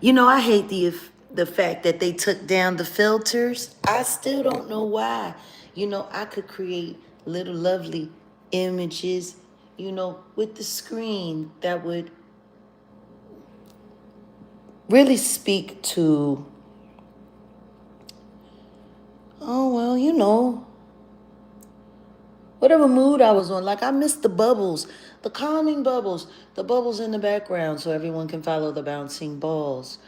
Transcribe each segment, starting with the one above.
You know, I hate the fact that they took down the filters. I still don't know why. You know, I could create little lovely images, you know, with the screen that would really speak to, oh, well, you know, whatever mood I was on. Like, I missed the bubbles, the calming bubbles, the bubbles in the background so everyone can follow the bouncing balls.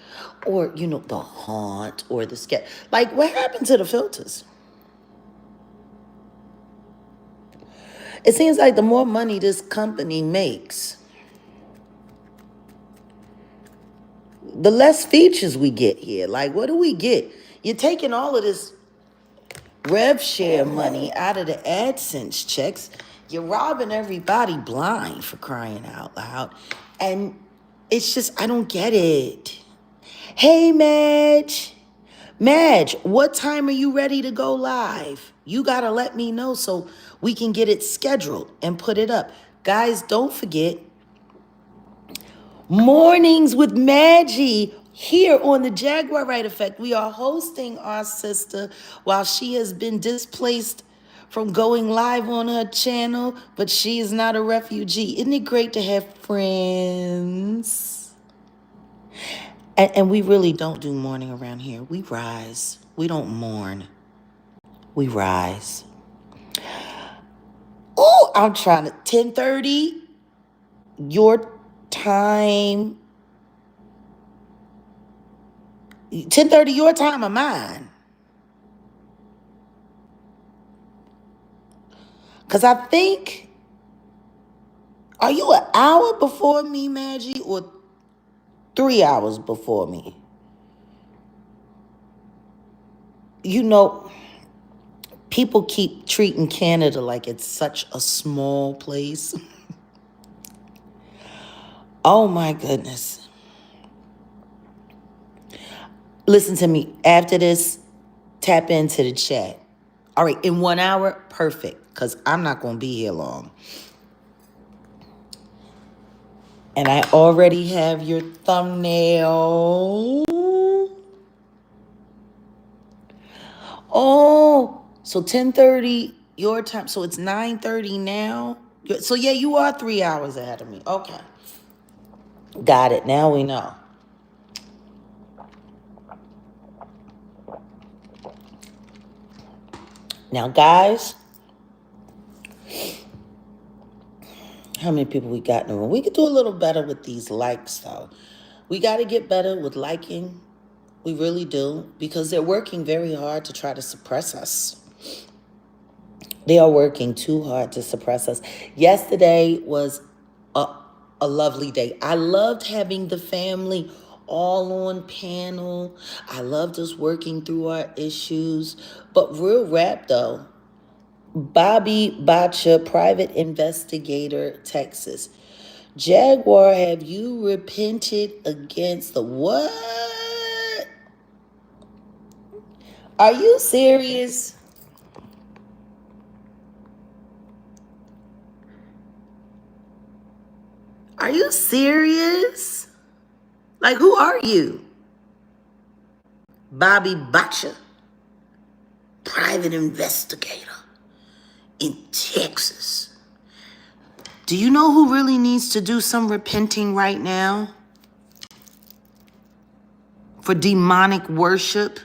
Or, you know, the haunt or the sketch. Like, what happened to the filters? It seems like the more money this company makes, the less features we get here. Like, what do we get? You're taking all of this rev share money out of the AdSense checks. You're robbing everybody blind, for crying out loud. And it's just, I don't get it. Hey, Madge. Madge, what time are you ready to go live? You got to let me know so we can get it scheduled and put it up. Guys, don't forget, Mornings with Maggie here on the Jaguar Wright Effect. We are hosting our sister while she has been displaced from going live on her channel, but she is not a refugee. Isn't it great to have friends? And we really don't do mourning around here. We rise. We don't mourn. We rise. Oh, I'm trying to 10:30 your time. 10:30 your time or mine? Because I think, are you an hour before me, Maggie, or 3 hours before me? You know, people keep treating Canada like it's such a small place. Oh my goodness. Listen to me. After this, tap into the chat. All right, in 1 hour, perfect, because I'm not going to be here long. And I already have your thumbnail. Oh, so 10:30 your time. So it's 9:30 now. So yeah, you are 3 hours ahead of me. Okay. Got it. Now we know. Now, guys, how many people we got in the room? We could do a little better with these likes, though. We got to get better with liking. We really do, because they're working very hard to try to suppress us. They are working too hard to suppress us. Yesterday was a lovely day. I loved having the family all on panel. I loved us working through our issues. But real rap, though, Bobby Bacha, private investigator, Texas. Jaguar, have you repented against the what? Are you serious? Are you serious? Like, who are you? Bobby Bacha, private investigator in Texas. Do you know who really needs to do some repenting right now for demonic worship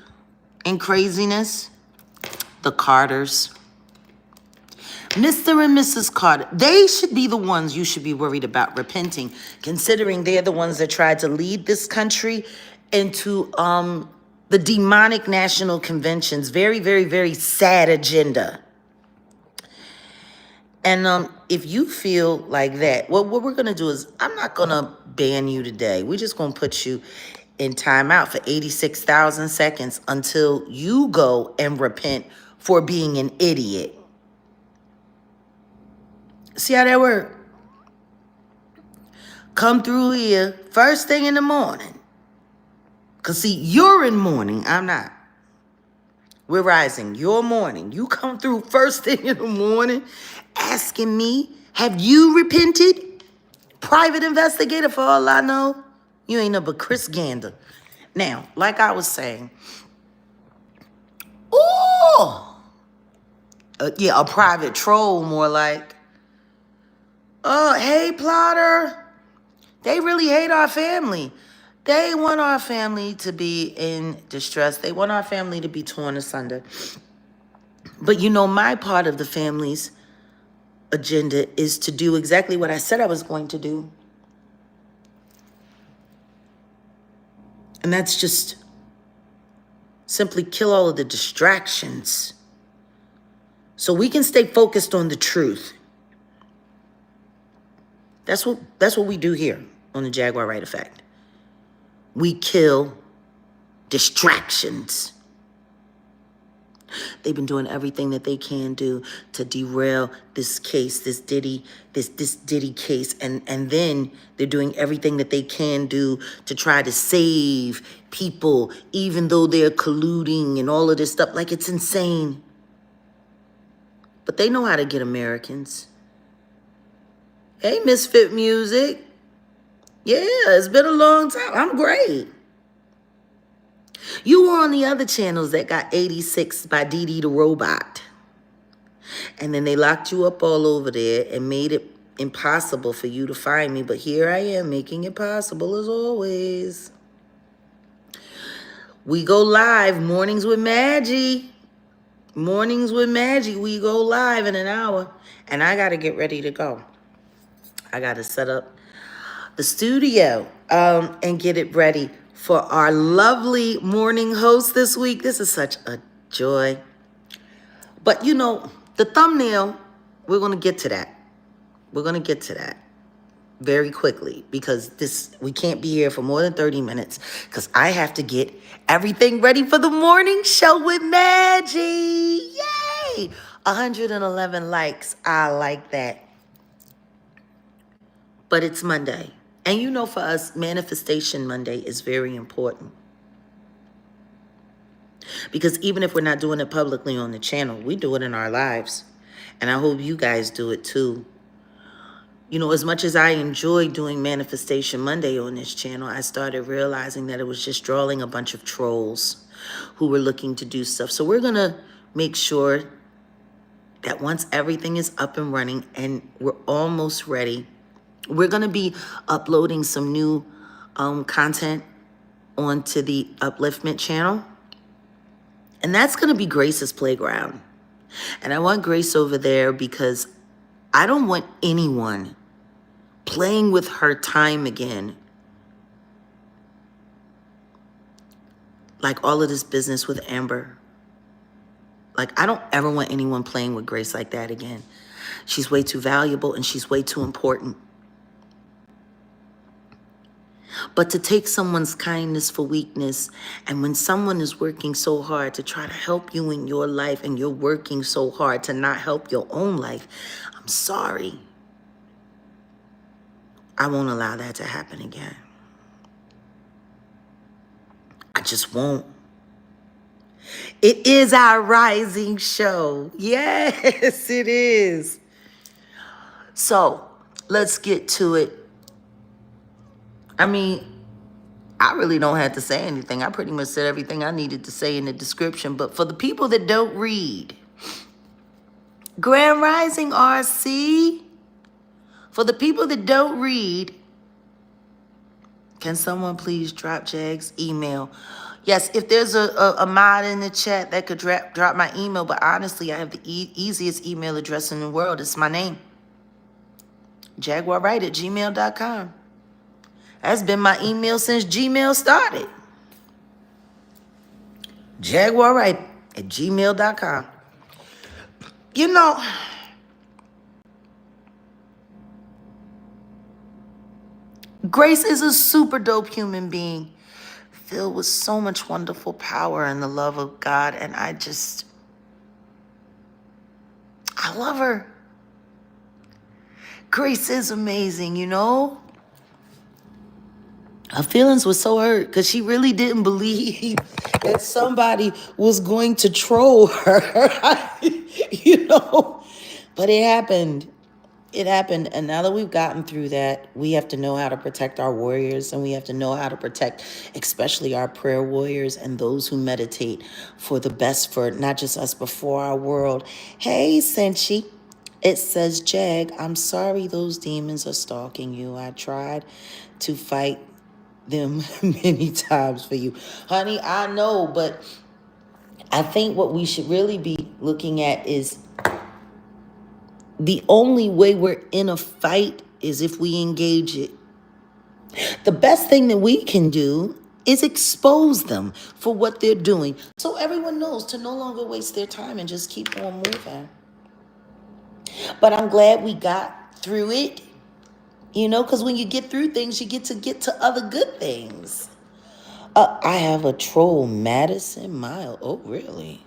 and craziness? The Carters. Mr. and Mrs. Carter, they should be the ones you should be worried about repenting, considering they're the ones that tried to lead this country into the demonic national convention's very, very, very sad agenda. And if you feel like that, what we're going to do is, I'm not going to ban you today. We're just going to put you in timeout for 86,000 seconds until you go and repent for being an idiot. See how that works? Come through here first thing in the morning. Because, see, you're in mourning. I'm not. We're rising. You're mourning. You come through first thing in the morning asking me, have you repented? Private investigator, for all I know. You ain't nothing but Chris Gander. Now, like I was saying, yeah, a private troll more like, oh, hey, plotter. They really hate our family. They want our family to be in distress. They want our family to be torn asunder. But you know, my part of the family's agenda is to do exactly what I said I was going to do. And that's just simply kill all of the distractions so we can stay focused on the truth. That's what we do here on the Jaguar Wright Effect. We kill distractions. They've been doing everything that they can do to derail this case, this Diddy case, and then they're doing everything that they can do to try to save people, even though they're colluding and all of this stuff. Like, it's insane. But they know how to get Americans. Hey, Misfit Music. Yeah, it's been a long time. I'm great. You were on the other channels that got 86 by Diddy the Robot. And then they locked you up all over there and made it impossible for you to find me. But here I am, making it possible as always. We go live, Mornings with Maggie. Mornings with Maggie. We go live in an hour. And I got to get ready to go. I got to set up the studio and get it ready for our lovely morning host this week. This is such a joy. But you know, the thumbnail, we're going to get to that. We're going to get to that very quickly because we can't be here for more than 30 minutes because I have to get everything ready for the morning show with Maggie. Yay! 111 likes. I like that. But it's Monday. And you know, for us, Manifestation Monday is very important. Because even if we're not doing it publicly on the channel, we do it in our lives. And I hope you guys do it too. You know, as much as I enjoy doing Manifestation Monday on this channel, I started realizing that it was just drawing a bunch of trolls who were looking to do stuff. So we're going to make sure that once everything is up and running and we're almost ready, we're going to be uploading some new content onto the Upliftment channel. And that's going to be Grace's playground. And I want Grace over there because I don't want anyone playing with her time again. Like all of this business with Amber. Like, I don't ever want anyone playing with Grace like that again. She's way too valuable and she's way too important. But to take someone's kindness for weakness, and when someone is working so hard to try to help you in your life and you're working so hard to not help your own life, I'm sorry. I won't allow that to happen again. I just won't. It is our rising show. Yes, it is. So let's get to it. I mean, I really don't have to say anything. I pretty much said everything I needed to say in the description. But for the people that don't read, Grand Rising RC, for the people that don't read, can someone please drop Jag's email? Yes, if there's a mod in the chat that could drop my email, but honestly, I have the easiest email address in the world. It's my name, jaguarwright@gmail.com. That's been my email since Gmail started. JaguarWright@gmail.com. You know, Grace is a super dope human being, filled with so much wonderful power and the love of God. And I love her. Grace is amazing, you know? Her feelings were so hurt because she really didn't believe that somebody was going to troll her, you know? But it happened. it happened. And now that we've gotten through that, we have to know how to protect our warriors, and we have to know how to protect especially our prayer warriors and those who meditate for the best for not just us, but for our world. Hey, Senchi. It says, Jag, I'm sorry those demons are stalking you. I tried to fight them many times for you. Honey, I know, but I think what we should really be looking at is the only way we're in a fight is if we engage it. The best thing that we can do is expose them for what they're doing so everyone knows to no longer waste their time and just keep on moving. But I'm glad we got through it, because when you get through things, you get to other good things. I have a troll, Madison Mile. Oh, really?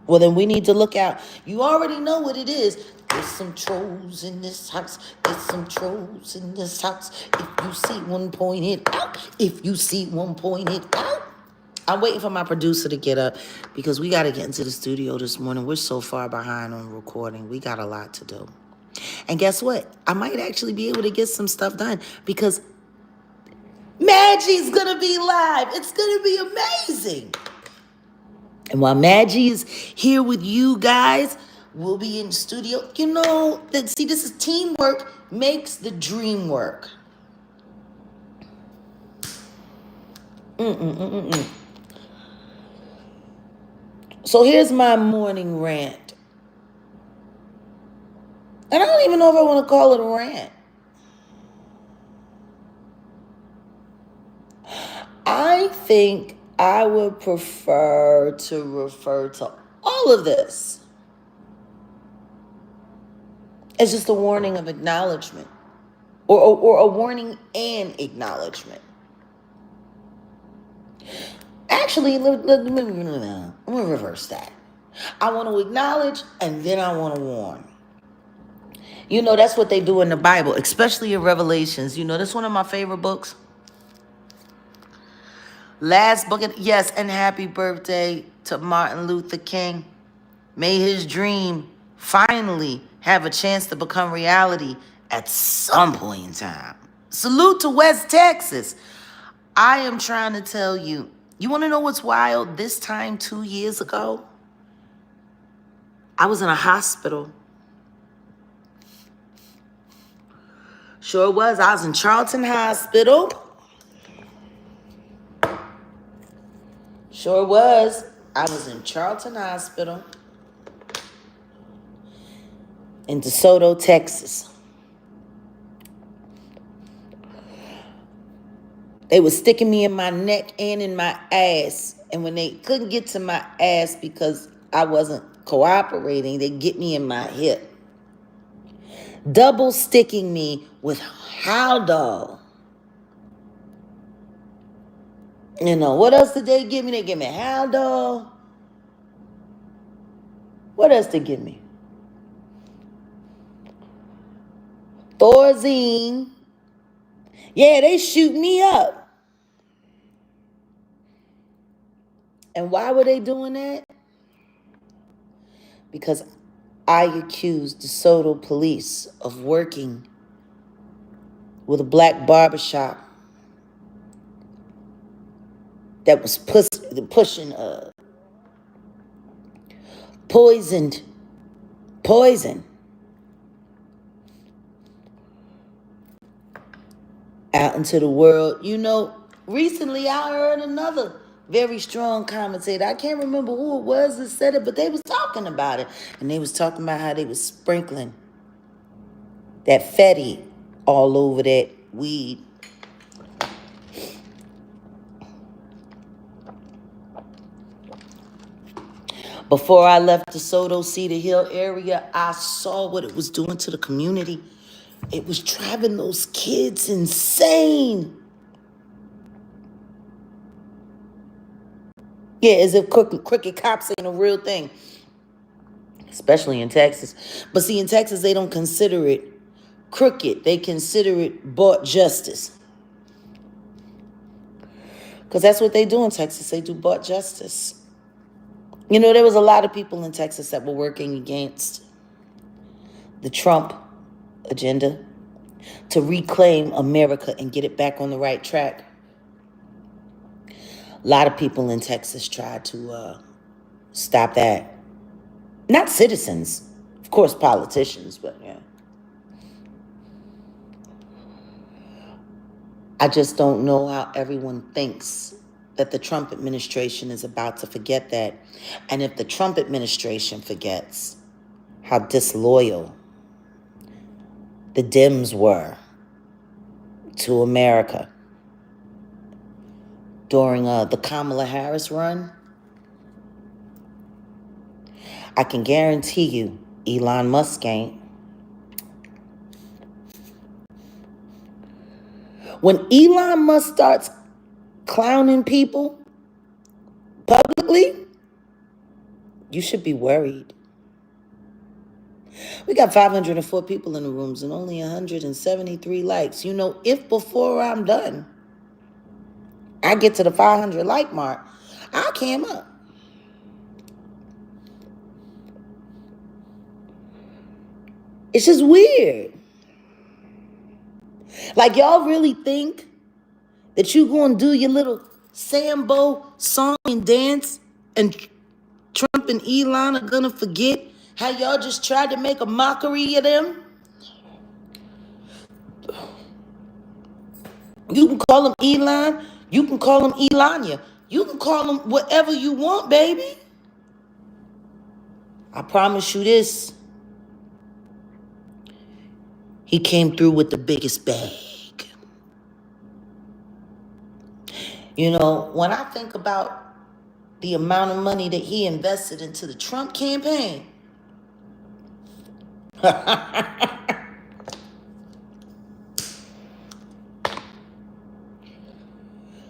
Well, then we need to look out. You already know what it is. There's some trolls in this house. There's some trolls in this house. If you see one, point it out. If you see one, point it out. I'm waiting for my producer to get up because we got to get into the studio this morning. We're so far behind on recording. We got a lot to do. And guess what? I might actually be able to get some stuff done because Maggie's going to be live. It's going to be amazing. And while Maggie is here with you guys, we'll be in the studio. See, this is teamwork makes the dream work. So here's my morning rant. And I don't even know if I want to call it a rant. I think I would prefer to refer to all of this as just a warning of acknowledgement or a warning and acknowledgement. Actually, let me reverse that. I want to acknowledge and then I want to warn. That's what they do in the Bible, especially in Revelations. That's one of my favorite books. Last book, yes, and happy birthday to Martin Luther King. May his dream finally have a chance to become reality at some point in time. Salute to West Texas. I am trying to tell you, you want to know what's wild? This time 2 years ago, I was in a hospital. Sure was. I was in Charlton Hospital. Sure was. I was in Charlton Hospital in DeSoto, Texas. They were sticking me in my neck and in my ass. And when they couldn't get to my ass because I wasn't cooperating, they'd get me in my hip. Double sticking me with Haldol. What else did they give me? They gave me Haldol. What else did they give me? Thorazine. Yeah, they shoot me up. And why were they doing that? Because I accused DeSoto police of working with a black barbershop that was pushing poison out into the world. Recently I heard another very strong commentator. I can't remember who it was that said it, but they was talking about it. And they was talking about how they was sprinkling that Fetty all over that weed. Before I left DeSoto Cedar Hill area, I saw what it was doing to the community. It was driving those kids insane. Yeah, as if crooked cops ain't a real thing. Especially in Texas. But see, in Texas, they don't consider it crooked. They consider it bought justice. Because that's what they do in Texas. They do bought justice. There was a lot of people in Texas that were working against the Trump agenda to reclaim America and get it back on the right track. A lot of people in Texas tried to stop that. Not citizens, of course, politicians, but yeah. I just don't know how everyone thinks that the Trump administration is about to forget that. And if the Trump administration forgets how disloyal the Dems were to America during the Kamala Harris run, I can guarantee you Elon Musk ain't. When Elon Musk starts clowning people publicly, you should be worried. We got 504 people in the rooms and only 173 likes. You know, if before I'm done, I get to the 500 like mark, I'll cam up. It's just weird. Like, y'all really think that you gonna do your little Sambo song and dance and Trump and Elon are gonna forget how y'all just tried to make a mockery of them? You can call him Elon, you can call him Elania, you can call him whatever you want, baby. I promise you this. He came through with the biggest bag. You know, when I think about the amount of money that he invested into the Trump campaign,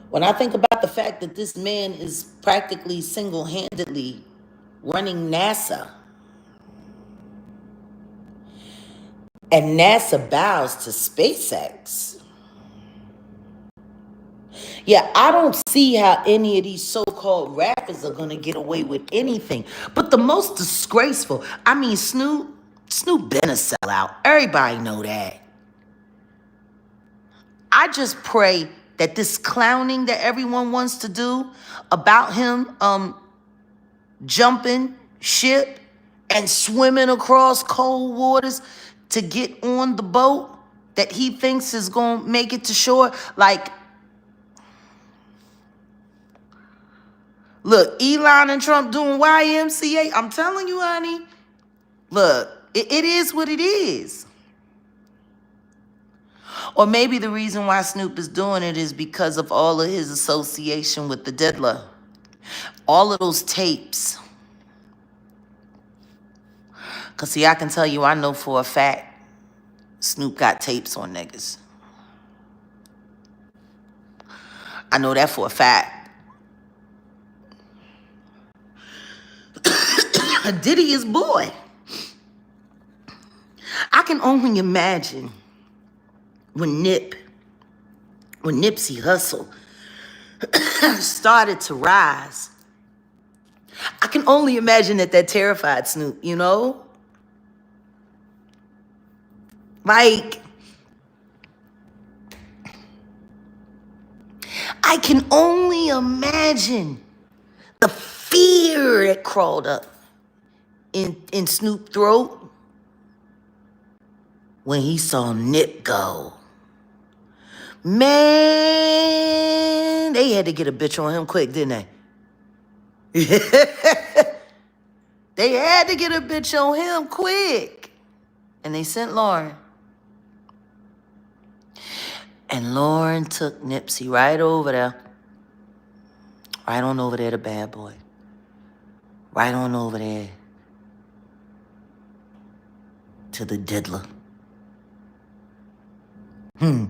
when I think about the fact that this man is practically single-handedly running NASA, and NASA bows to SpaceX. Yeah, I don't see how any of these so-called rappers are going to get away with anything. But the most disgraceful, I mean, Snoop been a sellout. Everybody know that. I just pray that this clowning that everyone wants to do about him jumping ship and swimming across cold waters to get on the boat that he thinks is going to make it to shore. Like, look, Elon and Trump doing YMCA. I'm telling you, honey. Look, it is what it is. Or maybe the reason why Snoop is doing it is because of all of his association with the diddler. All of those tapes. Because, see, I can tell you, I know for a fact Snoop got tapes on niggas. I know that for a fact. Diddy is boy. I can only imagine when Nipsey Hussle started to rise. I can only imagine that terrified Snoop, you know? Like, I can only imagine the fear that crawled up in Snoop's throat when he saw Nip go. Man, they had to get a bitch on him quick, didn't they? They had to get a bitch on him quick. And they sent Lauren. And Lauren took Nipsey right over there. Right on over there to Bad Boy. Right on over there to the diddler. I'm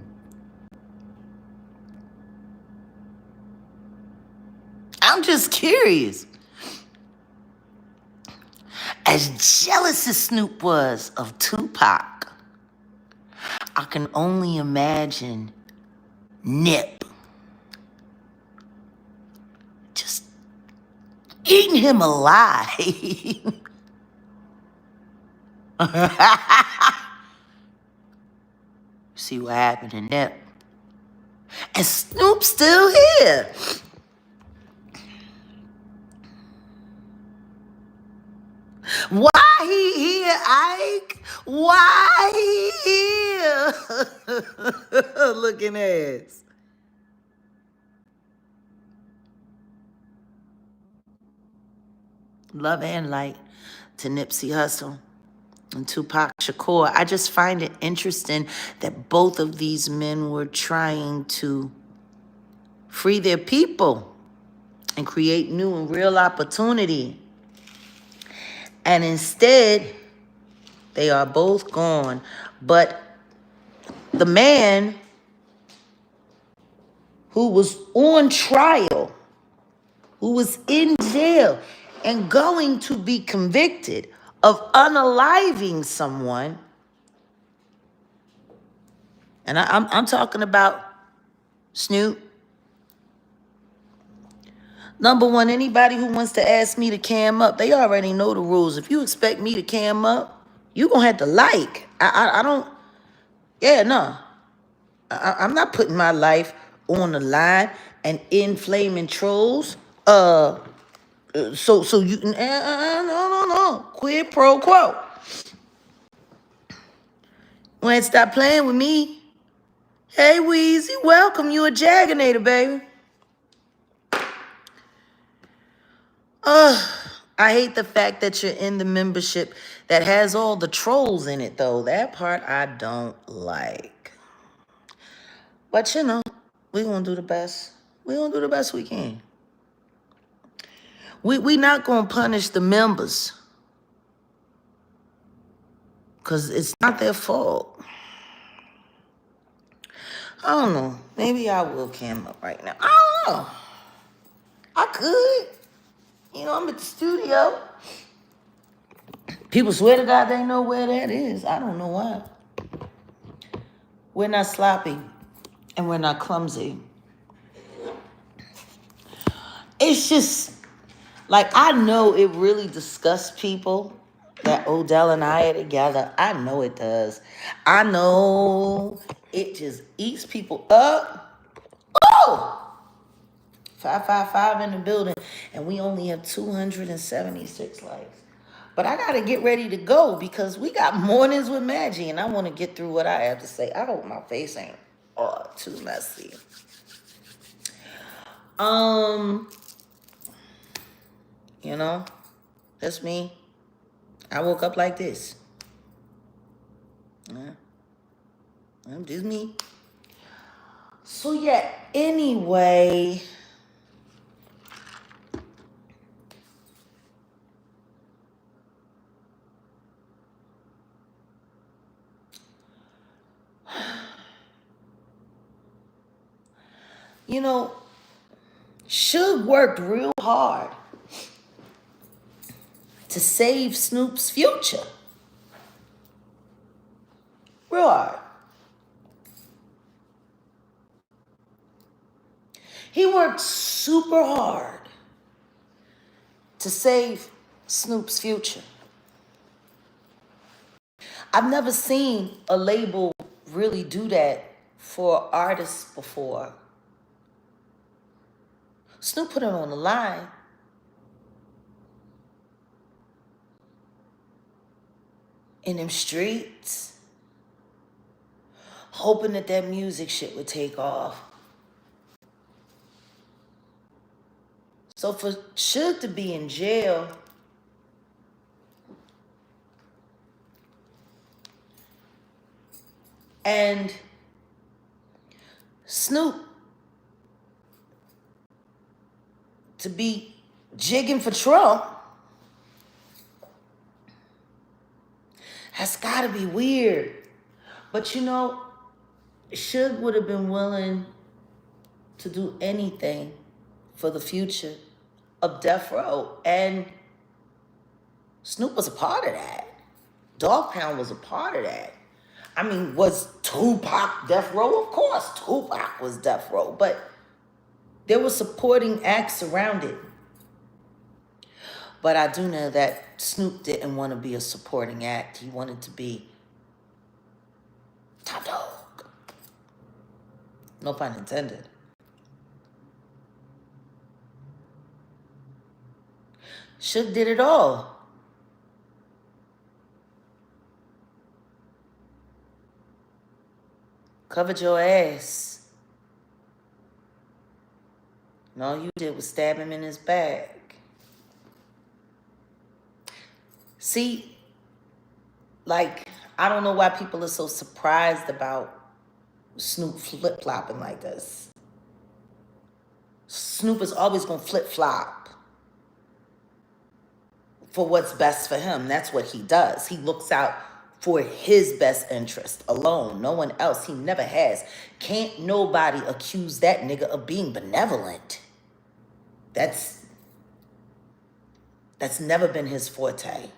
just curious. As jealous as Snoop was of Tupac, I can only imagine Nip just eating him alive. See what happened in there. And Snoop's still here. Why he here, Ike? Why he here? Looking ass. Love and light to Nipsey Hussle and Tupac Shakur. I just find it interesting that both of these men were trying to free their people and create new and real opportunity. And instead, they are both gone. But the man who was on trial, who was in jail and going to be convicted of unaliving someone, and I'm talking about Snoop. Number one, anybody who wants to ask me to cam up, they already know the rules. If you expect me to cam up, you're going to have to like. I don't, yeah, no. I'm not putting my life on the line and inflaming trolls. So you, no. Quid pro quo. You ain't stop playing with me. Hey, Weezy, welcome. You a Jaganator, baby. I hate the fact that you're in the membership that has all the trolls in it, though. That part I don't like. But, you know, we're going to do the best. We're going to do the best we can. We not going to punish the members. Because it's not their fault. I don't know. Maybe I will cam up right now. I don't know. I could. You know, I'm at the studio. People swear to God they know where that is. I don't know why. We're not sloppy. And we're not clumsy. It's just, like, I know it really disgusts people that Odell and I are together. I know it does. I know it just eats people up. Oh! 555 in the building, and we only have 276 likes. But I got to get ready to go because we got mornings with Maggie, and I want to get through what I have to say. I hope my face ain't too messy. You know, that's me. I woke up like this. Yeah. Just me. So yeah, anyway. You know, Suge worked real hard to save Snoop's future. Real hard. He worked super hard to save Snoop's future. I've never seen a label really do that for artists before. Snoop put it on the line. In them streets. Hoping that that music shit would take off. So for Suge to be in jail, and Snoop to be jigging for Trump, that's gotta be weird. But you know, Suge would have been willing to do anything for the future of Death Row. And Snoop was a part of that. Dog Pound was a part of that. I mean, was Tupac Death Row? Of course, Tupac was Death Row. But there were supporting acts around it. But I do know that Snoop didn't want to be a supporting act. He wanted to be top dog. No pun intended. Suge did it all. Covered your ass. And all you did was stab him in his back. See, like, I don't know why people are so surprised about Snoop flip-flopping like this. Snoop is always going to flip-flop for what's best for him. That's what he does. He looks out for his best interest alone. No one else. He never has. Can't nobody accuse that nigga of being benevolent. That's never been his forte.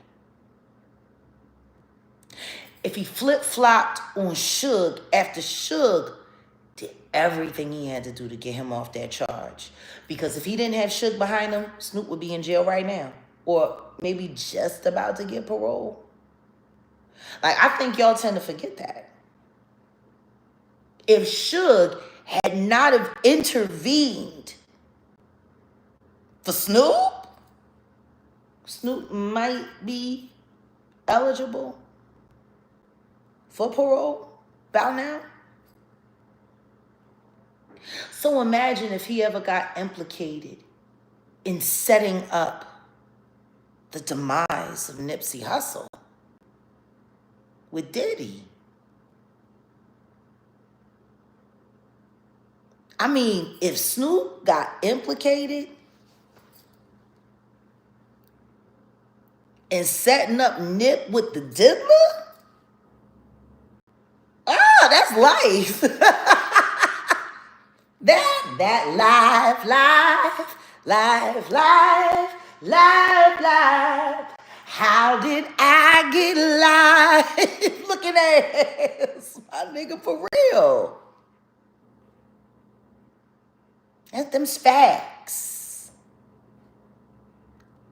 If he flip-flopped on Suge after Suge did everything he had to do to get him off that charge. Because if he didn't have Suge behind him, Snoop would be in jail right now. Or maybe just about to get parole. Like, I think y'all tend to forget that. If Suge had not have intervened for Snoop, Snoop might be eligible for parole by now. So imagine if he ever got implicated in setting up the demise of Nipsey Hussle with Diddy. I mean, if Snoop got implicated in setting up Nip with the diddler, that's life. that life. How did I get live? Look at that, my nigga, for real. That's them's facts.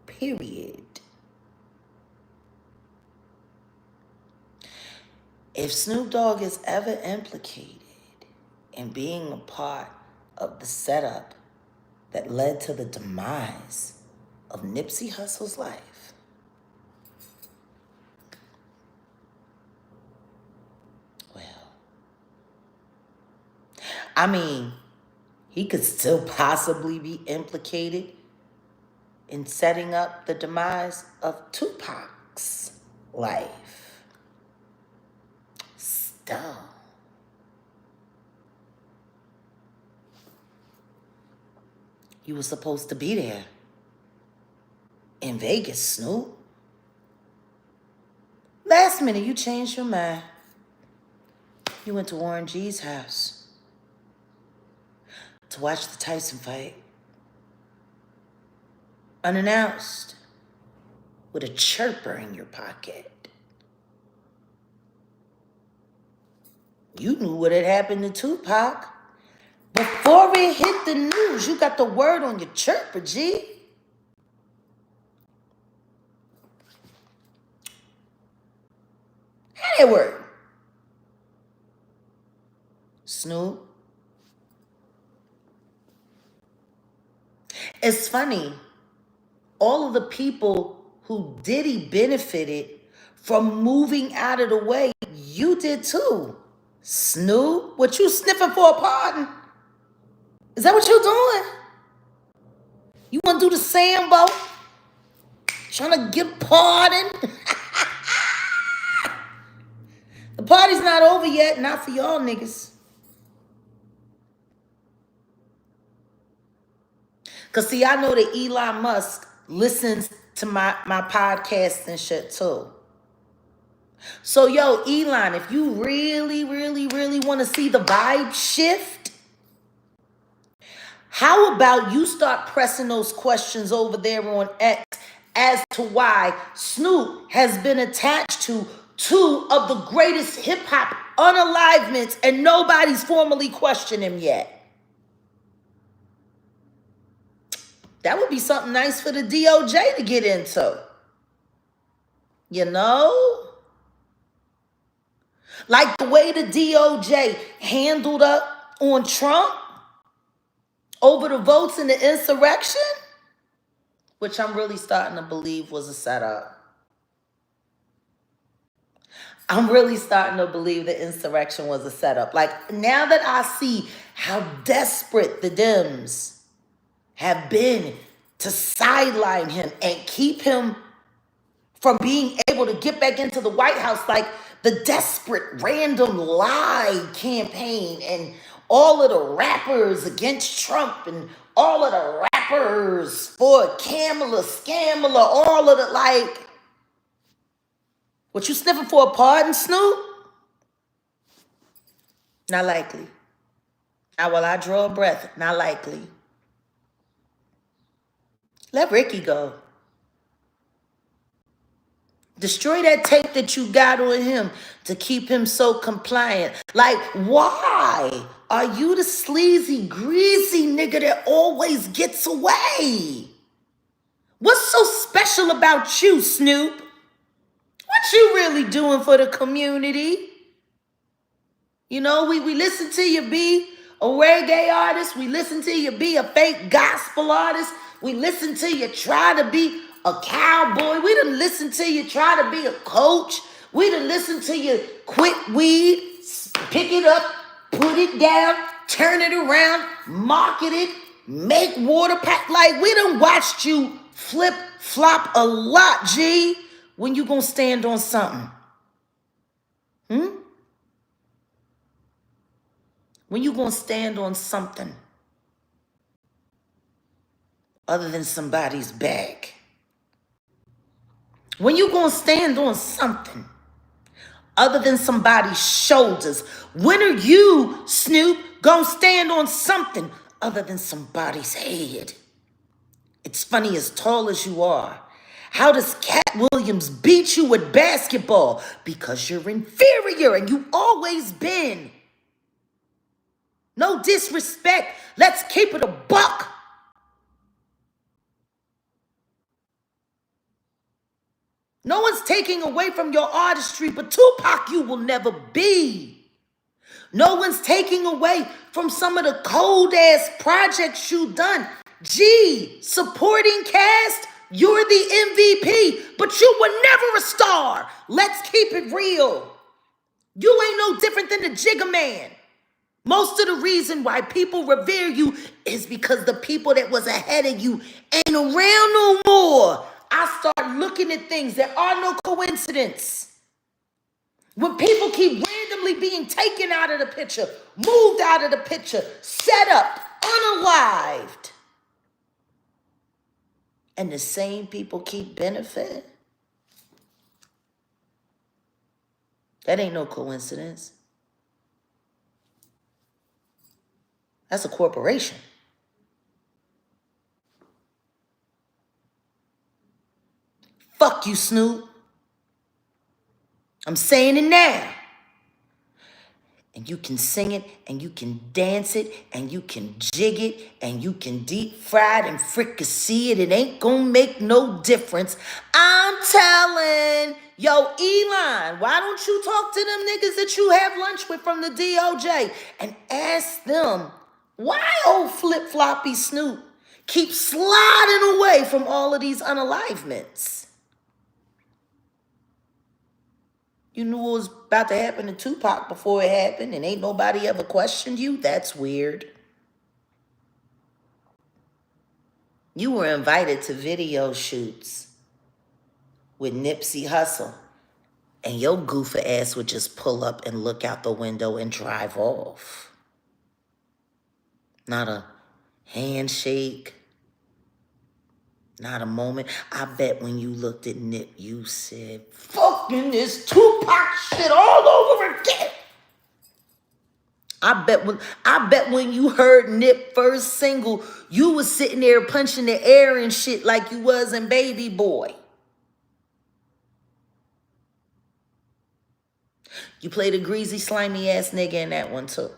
Period. If Snoop Dogg is ever implicated in being a part of the setup that led to the demise of Nipsey Hussle's life, well, I mean, he could still possibly be implicated in setting up the demise of Tupac's life. Still. You were supposed to be there in Vegas, Snoop. Last minute, you changed your mind. You went to Warren G's house to watch the Tyson fight. Unannounced, with a chirper in your pocket. You knew what had happened to Tupac. Before it hit the news, you got the word on your chirper, G. How that work? Snoop. It's funny. All of the people who Diddy benefited from moving out of the way, you did too. Snoop, what you sniffing for a pardon? Is that what you doing? You want to do the Sambo? Trying to get a pardon? The party's not over yet, not for y'all niggas. Because see, I know that Elon Musk listens to my podcast and shit too. So, yo, Elon, if you really want to see the vibe shift, how about you start pressing those questions over there on X as to why Snoop has been attached to two of the greatest hip-hop unalivements and nobody's formally questioned him yet? That would be something nice for the DOJ to get into. You know? Like the way the DOJ handled up on Trump over the votes in the insurrection, which I'm really starting to believe was a setup. I'm really starting to believe the insurrection was a setup. Like, now that I see how desperate the Dems have been to sideline him and keep him from being able to get back into the White House, like the desperate random lie campaign and all of the rappers against Trump and all of the rappers for Kamala, Scamala, all of the, like, what, you sniffing for a pardon, Snoop? Not likely. Now, while I draw a breath, not likely. Let Ricky go. Destroy that tape that you got on him to keep him so compliant. Like, why are you the sleazy, greasy nigga that always gets away? What's so special about you, Snoop? What you really doing for the community? You know, we listen to you be a reggae artist. We listen to you be a fake gospel artist. We listen to you try to be a cowboy. We done listen to you try to be a coach. We done listen to you quit weed, pick it up, put it down, turn it around, market it, make water pack. Like, we done watched you flip flop a lot, G. When you gonna stand on something? When you gonna stand on something other than somebody's back? When you gonna stand on something other than somebody's shoulders? When are you, Snoop, gonna stand on something other than somebody's head? It's funny, as tall as you are, how does Cat Williams beat you at basketball? Because you're inferior, and you always been. No disrespect. Let's keep it a buck. No one's taking away from your artistry, but Tupac you will never be. No one's taking away from some of the cold-ass projects you done. Gee, supporting cast, you're the MVP, but you were never a star. Let's keep it real. You ain't no different than the Jigga Man. Most of the reason why people revere you is because the people that was ahead of you ain't around no more. I start looking at things. There are no coincidence. When people keep randomly being taken out of the picture, moved out of the picture, set up, unalived, and the same people keep benefiting, that ain't no coincidence. That's a corporation. Fuck you, Snoop. I'm saying it now. And you can sing it, and you can dance it, and you can jig it, and you can deep fry it and fricassee it. It ain't gonna make no difference. I'm telling. Yo, Elon, why don't you talk to them niggas that you have lunch with from the DOJ and ask them why old flip-floppy Snoop keeps sliding away from all of these unalivements? You knew what was about to happen to Tupac before it happened, and ain't nobody ever questioned you? That's weird. You were invited to video shoots with Nipsey Hussle, and your goofy ass would just pull up and look out the window and drive off. Not a handshake, not a moment. I bet when you looked at Nip, you said, fucking this Tupac shit all over again. I bet when you heard Nip first single, you was sitting there punching the air and shit like you was in Baby Boy. You played a greasy, slimy ass nigga in that one too.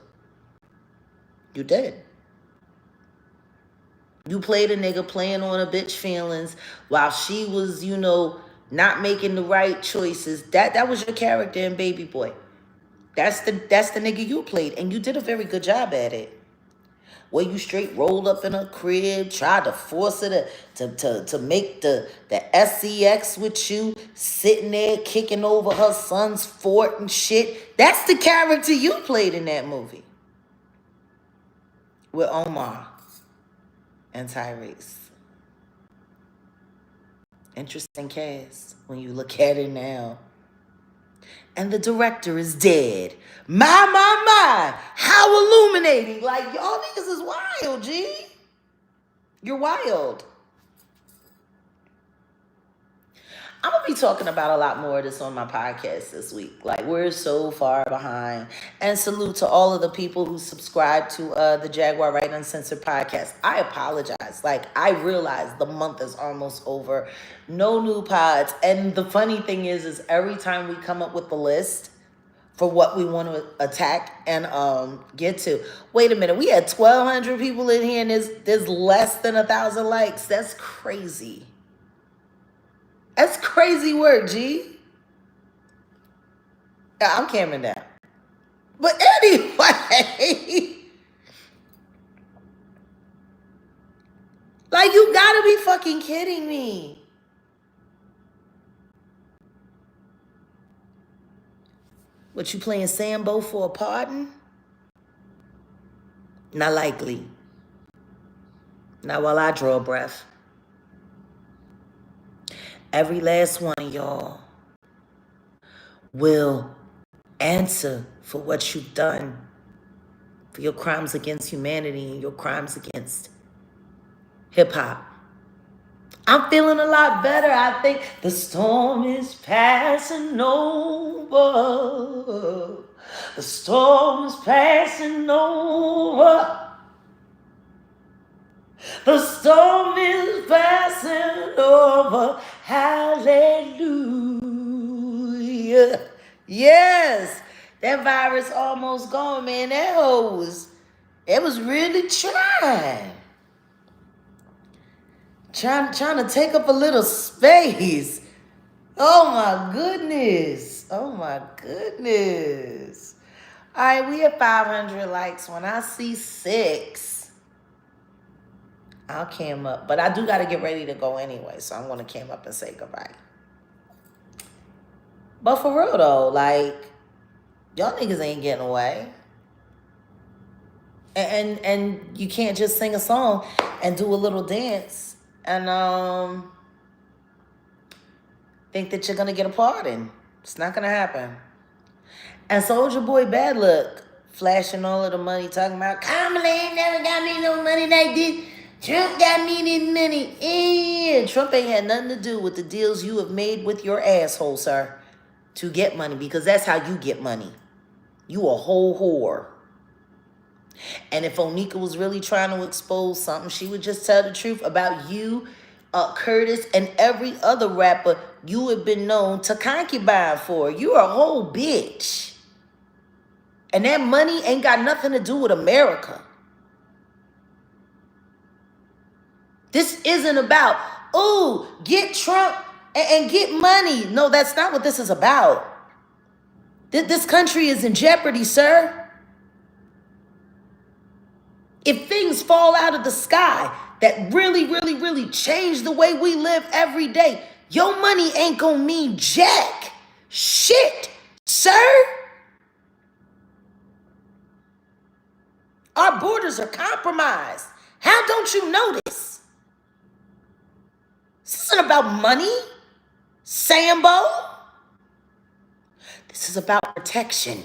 You did. You played a nigga playing on a bitch feelings while she was, not making the right choices. That was your character in Baby Boy. That's the nigga you played, and you did a very good job at it. Where you straight rolled up in her crib, tried to force her to make the SEX with you, sitting there kicking over her son's fort and shit. That's the character you played in that movie. With Omar and Tyrese. Interesting cast when you look at it now. And the director is dead. My. How illuminating. Like, y'all niggas is wild, G. You're wild. I'm going to be talking about a lot more of this on my podcast this week. Like, we're so far behind. And salute to all of the people who subscribe to the Jaguar Wright Uncensored podcast. I apologize. Like, I realize the month is almost over. No new pods. And the funny thing is every time we come up with the list for what we want to attack and get to. Wait a minute. We had 1,200 people in here and there's less than 1,000 likes. That's crazy. That's crazy work, G. Yeah, I'm camming down. But anyway, like, you gotta be fucking kidding me. What, you playing Sambo for a pardon? Not likely. Not while I draw a breath. Every last one of y'all will answer for what you've done, for your crimes against humanity and your crimes against hip-hop. I'm feeling a lot better. I think the storm is passing over. The storm is passing over. The storm is passing over. Hallelujah. Yes. That virus almost gone, man. That hoe was, it was really trying. Trying to take up a little space. Oh my goodness. Oh my goodness. All right, we at 500 likes. When I see 6, I'll cam up. But I do got to get ready to go anyway, so I'm going to cam up and say goodbye. But for real, though, like, y'all niggas ain't getting away. And you can't just sing a song and do a little dance and think that you're going to get a pardon. It's not going to happen. And Soulja Boy Bad Luck, flashing all of the money, talking about, Kamala ain't never got me no money like this. Trump got me this money. And Trump ain't had nothing to do with the deals you have made with your asshole, sir, to get money, because that's how you get money. You a whole whore. And if Onika was really trying to expose something, she would just tell the truth about you, Curtis, and every other rapper you have been known to concubine for. You're a whole bitch. And that money ain't got nothing to do with America. This isn't about, oh, get Trump and get money. No, that's not what this is about. This country is in jeopardy, sir. If things fall out of the sky that really change the way we live every day, your money ain't gonna mean jack shit, sir. Our borders are compromised. How don't you know this? This isn't about money, Sambo. This is about protection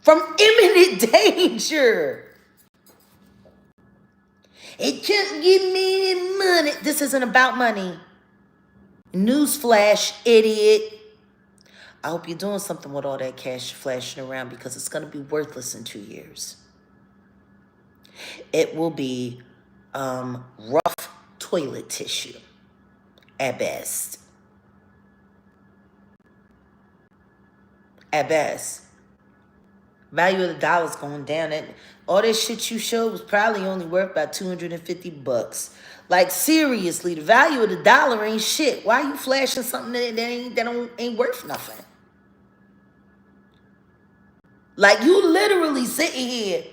from imminent danger. It can't give me any money. This isn't about money. Newsflash, idiot. I hope you're doing something with all that cash flashing around, because it's going to be worthless in 2 years. It will be rough toilet tissue at best. At best. Value of the dollar's going down. And all that shit you showed was probably only worth about $250. Like, seriously, the value of the dollar ain't shit. Why are you flashing something that ain't worth nothing? Like, you literally sitting here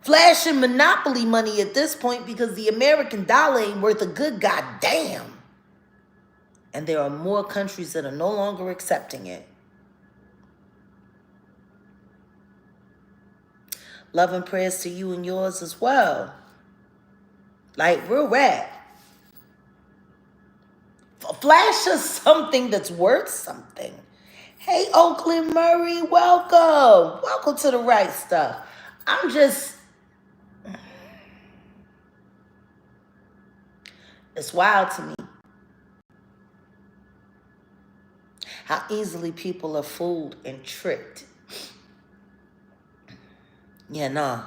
flashing monopoly money at this point because the American dollar ain't worth a good goddamn. And there are more countries that are no longer accepting it. Love and prayers to you and yours as well. Like, real rap. Flash us something that's worth something. Hey, Oakland Murray, welcome. Welcome to the right stuff. I'm just... It's wild to me how easily people are fooled and tricked. Yeah, nah.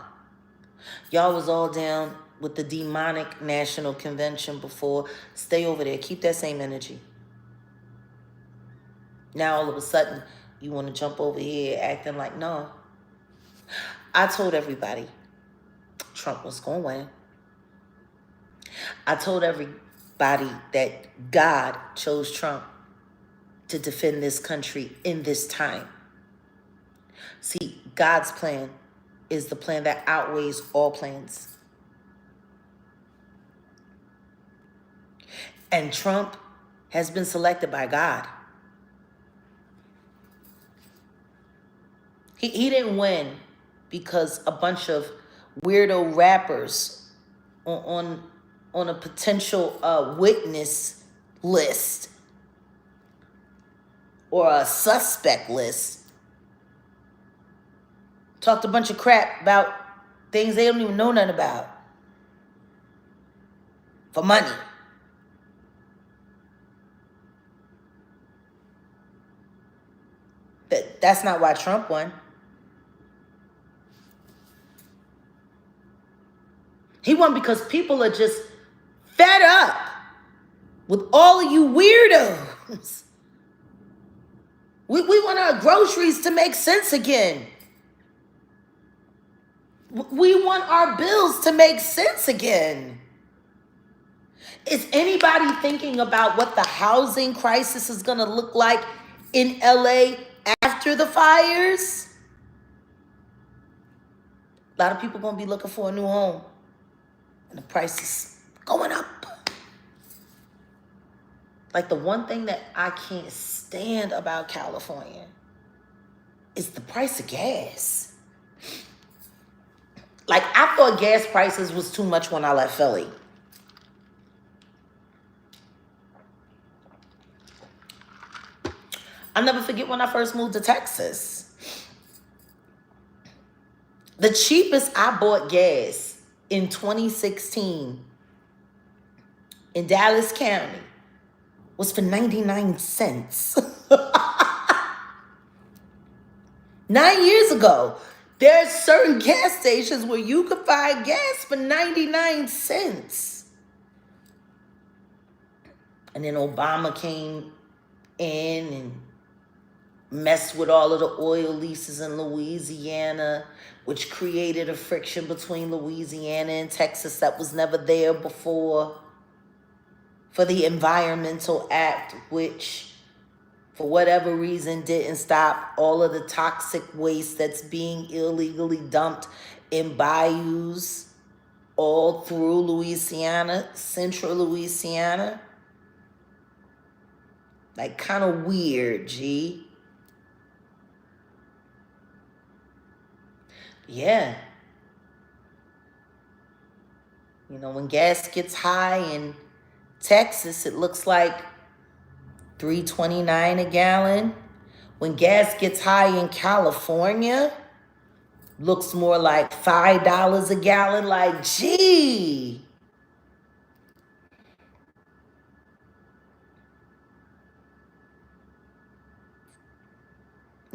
Y'all was all down with the demonic national convention before. Stay over there. Keep that same energy. Now all of a sudden, you want to jump over here acting like, no. I told everybody Trump was going to win. I told everybody that God chose Trump to defend this country in this time. See, God's plan is the plan that outweighs all plans. And Trump has been selected by God. He didn't win because a bunch of weirdo rappers on a potential witness list or a suspect list talked a bunch of crap about things they don't even know nothing about for money. That's not why Trump won. He won because people are just fed up with all of you weirdos. We want our groceries to make sense again. We want our bills to make sense again. Is anybody thinking about what the housing crisis is going to look like in LA after the fires? A lot of people going to be looking for a new home. And the price is going up. Like, the one thing that I can't stand about California is the price of gas. Like, I thought gas prices was too much when I left Philly. I'll never forget when I first moved to Texas. The cheapest I bought gas in 2016 in Dallas County was for 99 cents. 9 years ago, there's certain gas stations where you could buy gas for 99 cents. And then Obama came in and messed with all of the oil leases in Louisiana, which created a friction between Louisiana and Texas that was never there before. For the Environmental Act, which for whatever reason didn't stop all of the toxic waste that's being illegally dumped in bayous all through Louisiana, central Louisiana. Like, kind of weird, G. Yeah. You know, when gas gets high in Texas, it looks like $3.29 a gallon. When gas gets high in California, looks more like $5 a gallon. Like, gee.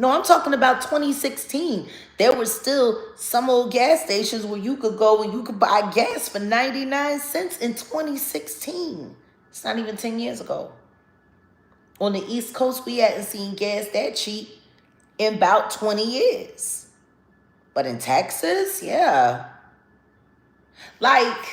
No, I'm talking about 2016. There were still some old gas stations where you could go and you could buy gas for 99 cents in 2016. It's not even 10 years ago. On the East Coast, we hadn't seen gas that cheap in about 20 years. But in Texas, yeah. Like,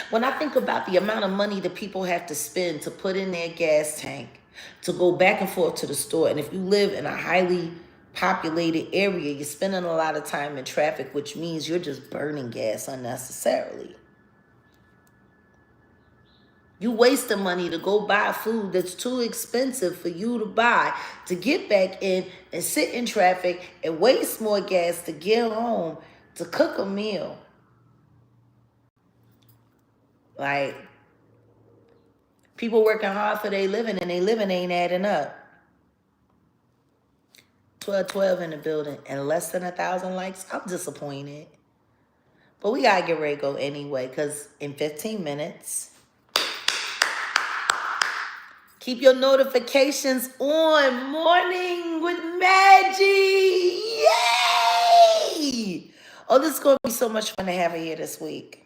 when I think about the amount of money that people have to spend to put in their gas tank to go back and forth to the store. And if you live in a highly populated area, you're spending a lot of time in traffic, which means you're just burning gas unnecessarily. You wasting money to go buy food that's too expensive for you to buy, to get back in and sit in traffic and waste more gas to get home, to cook a meal. Like, people working hard for their living and their living ain't adding up. 12 in the building and less than 1,000 likes. I'm disappointed. But we gotta get ready to go anyway, because in 15 minutes, keep your notifications on. Morning with Maggie. Yay! Oh, this is going to be so much fun to have her here this week.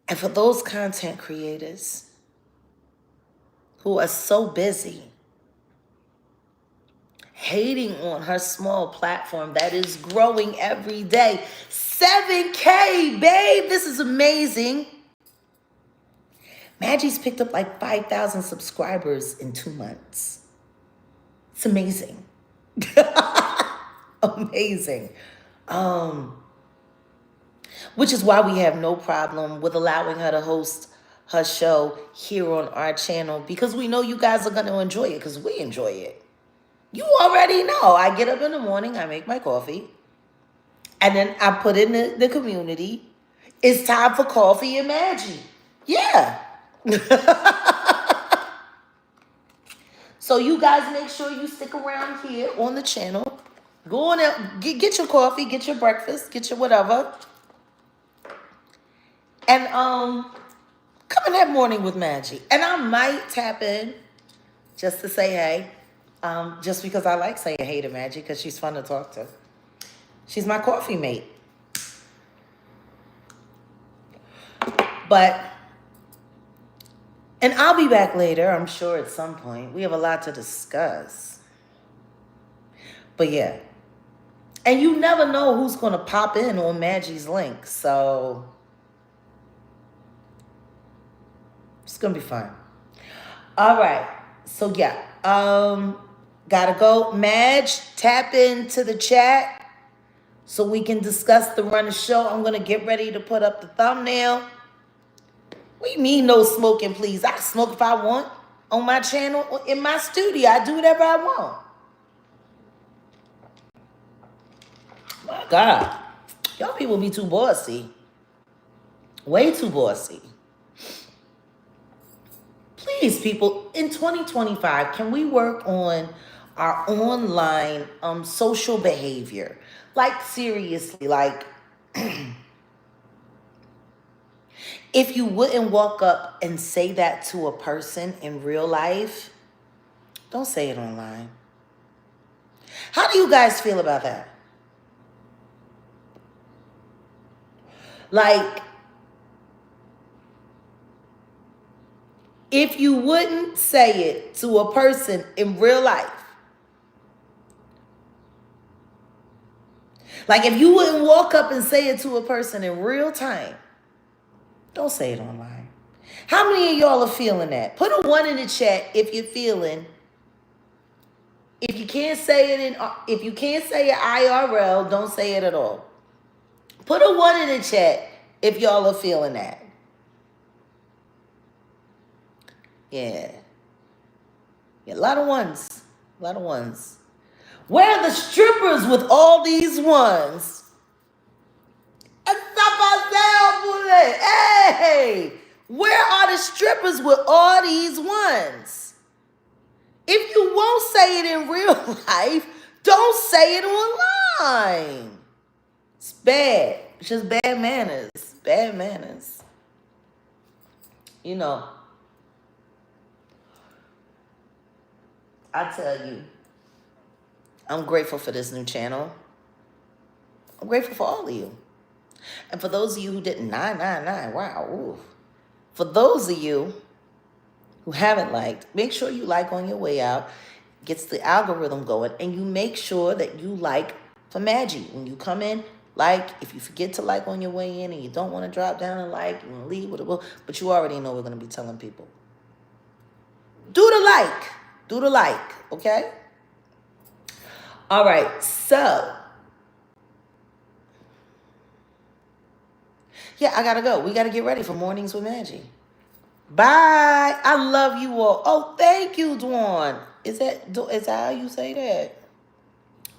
And for those content creators who are so busy hating on her small platform that is growing every day. 7K, babe. This is amazing. Maggie's picked up like 5,000 subscribers in 2 months. It's amazing. Amazing. Which is why we have no problem with allowing her to host her show here on our channel, because we know you guys are going to enjoy it, because we enjoy it. You already know. I get up in the morning, I make my coffee, and then I put in the community. It's time for coffee and Maggie. Yeah. So you guys make sure you stick around here on the channel. Go on out, get your coffee, get your breakfast, get your whatever. And come in that morning with Maggie. And I might tap in just to say hey. Just because I like saying hey to Maggie, because she's fun to talk to. She's my coffee mate. And I'll be back later, I'm sure, at some point. We have a lot to discuss. But yeah. And you never know who's going to pop in on Maggie's link. So it's going to be fun. All right. So yeah. Gotta go. Madge, tap into the chat so we can discuss the run of show. I'm going to get ready to put up the thumbnail. What do you mean no smoking, please? I smoke if I want on my channel or in my studio. I do whatever I want. My God. Y'all people be too bossy. Way too bossy. Please, people, in 2025, can we work on our online social behavior? Like, seriously, like, if you wouldn't walk up and say that to a person in real life, don't say it online. How do you guys feel about that? Like, if you wouldn't say it to a person in real life, like if you wouldn't walk up and say it to a person in real time, don't say it online. How many of y'all are feeling that? Put a 1 in the chat if you're feeling. If you can't say it if you can't say it IRL, don't say it at all. Put a 1 in the chat if y'all are feeling that. Yeah. Yeah, a lot of ones. A lot of ones. Where are the strippers with all these ones? Hey, where are the strippers with all these ones? If you won't say it in real life, don't say it online. It's bad. It's just bad manners. Bad manners. You know, I tell you, I'm grateful for this new channel. I'm grateful for all of you. And for those of you who didn't, 999, wow. Ooh. For those of you who haven't liked, make sure you like on your way out. Gets the algorithm going. And you make sure that you like for Maggie. When you come in, like. If you forget to like on your way in and you don't want to drop down and like, you want to leave with a book, but you already know we're going to be telling people. like. Do the like, okay? All right, so. Yeah, I gotta go. We gotta get ready for Mornings with Maggie. Bye. I love you all. Oh, thank you, Dawn. Is that how you say that?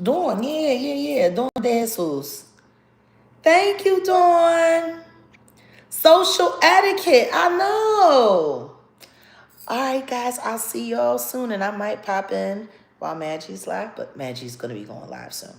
Dawn, yeah. Dawn de Jesus. Thank you, Dawn. Social etiquette. I know. All right, guys. I'll see y'all soon, and I might pop in while Maggie's live, but Maggie's gonna be going live soon.